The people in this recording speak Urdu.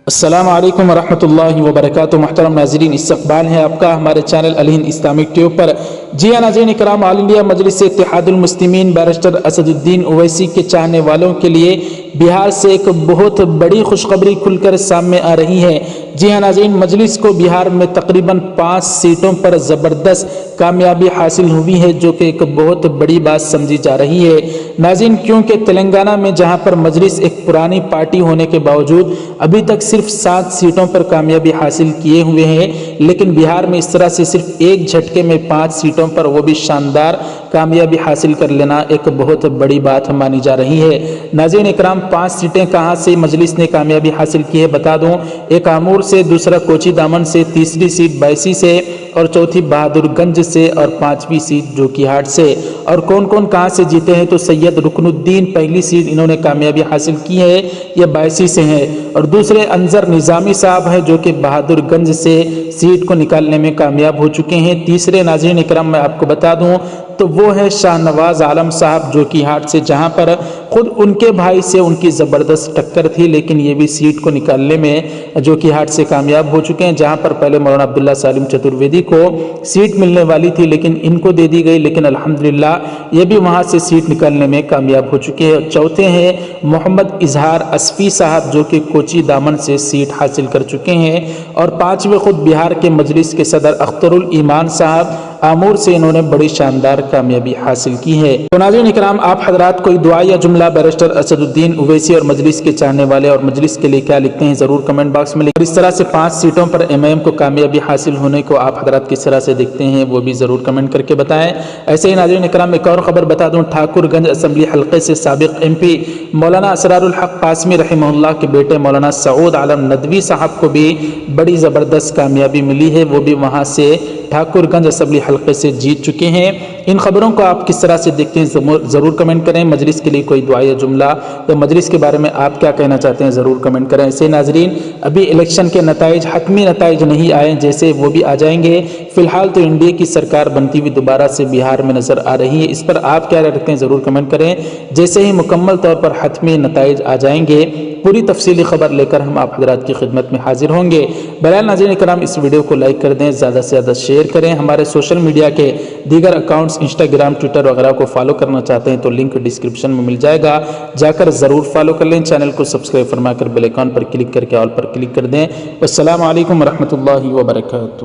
السلام علیکم ورحمۃ وبرکاتہ۔ محترم ناظرین، استقبال ہے آپ کا ہمارے چینل الہند اسلامک ٹیوب پر۔ جی ہاں ناظرین اکرام، آل انڈیا مجلس اتحاد المسلمین بیرسٹر اسدالدین اویسی کے چاہنے والوں کے لیے بہار سے ایک بہت بڑی خوشخبری کھل کر سامنے آ رہی ہے۔ جی ہاں ناظرین، مجلس کو بہار میں تقریباً 5 سیٹوں پر زبردست کامیابی حاصل ہوئی ہے، جو کہ ایک بہت بڑی بات سمجھی جا رہی ہے ناظرین، کیونکہ تلنگانہ میں جہاں پر مجلس ایک پرانی پارٹی ہونے کے باوجود ابھی تک صرف 7 سیٹوں پر کامیابی حاصل کیے ہوئے ہیں، لیکن بہار میں اس طرح سے صرف ایک جھٹکے میں 5 سیٹوں پر وہ بھی شاندار کامیابی حاصل کر لینا ایک بہت بڑی بات مانی جا رہی ہے۔ ناظرین اکرام، 5 سیٹیں کہاں سے مجلس نے کامیابی حاصل کی ہے بتا دوں۔ ایک آمور سے، دوسرا کوچی دامن سے، تیسری سیٹ بائیسی سے، اور چوتھی بہادر گنج سے، اور 5ویں سیٹ جوکیہاٹ سے۔ اور کون کون کہاں سے جیتے ہیں تو سید رکن الدین پہلی سیٹ انہوں نے کامیابی حاصل کی ہے، یہ بائیسی سے ہے، اور دوسرے انظر نظامی صاحب ہیں جو کہ بہادر گنج سے سیٹ کو نکالنے میں کامیاب ہو چکے ہیں۔ تیسرے ناظرین اکرام میں آپ کو بتا دوں تو وہ ہے شاہ نواز عالم صاحب جوکیہاٹ سے، جہاں پر خود ان کے بھائی سے ان کی زبردست ٹکر تھی، لیکن یہ بھی سیٹ کو نکالنے میں جوکیہاٹ سے کامیاب ہو چکے ہیں، جہاں پر پہلے مولانا عبداللہ سالم چترویدی کو سیٹ ملنے والی تھی لیکن ان کو دے دی گئی، لیکن الحمدللہ یہ بھی وہاں سے سیٹ نکالنے میں کامیاب ہو چکے ہیں۔ چوتھے ہیں محمد اظہار اسفی صاحب جو کہ کوچی دامن سے سیٹ حاصل کر چکے ہیں، اور 5ویں خود بہار کے مجلس کے صدر اختر الایمان صاحب آمور سے انہوں نے بڑی شاندار کامیابی حاصل کی ہے۔ تو ناظرین اکرام، آپ حضرات کوئی دعا یا جملہ بیرسٹر اسدالدین اویسی اور مجلس کے چاہنے والے اور مجلس کے لیے کیا لکھتے ہیں ضرور کمنٹ باکس میں لکھیں، اور اس طرح سے 5 سیٹوں پر ایم کو کامیابی حاصل ہونے کو آپ حضرات کس طرح سے دیکھتے ہیں وہ بھی ضرور کمنٹ کر کے بتائیں۔ ایسے ہی ناظرین اکرام، ایک اور خبر بتا دوں، ٹھاکر گنج اسمبلی حلقے سے سابق MP مولانا اسرار الحق قاسمی رحمہ اللہ کے بیٹے مولانا سعود عالم ندوی صاحب کو بھی بڑی زبردست کامیابی ملی ہے، وہ بھی وہاں سے ٹھاکر گنج اسمبلی حلقے سے جیت چکے ہیں۔ ان خبروں کو آپ کس طرح سے دیکھتے ہیں ضرور کمنٹ کریں۔ مجلس کے لیے کوئی دعا یا جملہ یا مجلس کے بارے میں آپ کیا کہنا چاہتے ہیں ضرور کمنٹ کریں۔ ایسے ناظرین، ابھی الیکشن کے نتائج، حتمی نتائج نہیں آئے، جیسے وہ بھی آ جائیں گے۔ فی الحال تو انڈیا کی سرکار بنتی ہوئی دوبارہ سے بہار میں نظر آ رہی ہے، اس پر آپ کیا رکھتے ہیں ضرور کمنٹ کریں۔ جیسے ہی مکمل طور پر حتمی نتائج آ جائیں گے، پوری تفصیلی خبر لے کر ہم آپ حضرات کی خدمت میں حاضر ہوں گے۔ بہرحال ناظرین اکرام، اس ویڈیو کو لائک کر دیں، زیادہ سے زیادہ شیئر کریں۔ ہمارے سوشل میڈیا کے دیگر اکاؤنٹس انسٹاگرام، ٹویٹر وغیرہ کو فالو کرنا چاہتے ہیں تو لنک ڈسکرپشن میں مل جائے گا، جا کر ضرور فالو کر لیں۔ چینل کو سبسکرائب فرما کر بیل آئیکن پر کلک کر کے آل پر کلک کر دیں۔ السلام علیکم ورحمۃ اللہ وبرکاتہ۔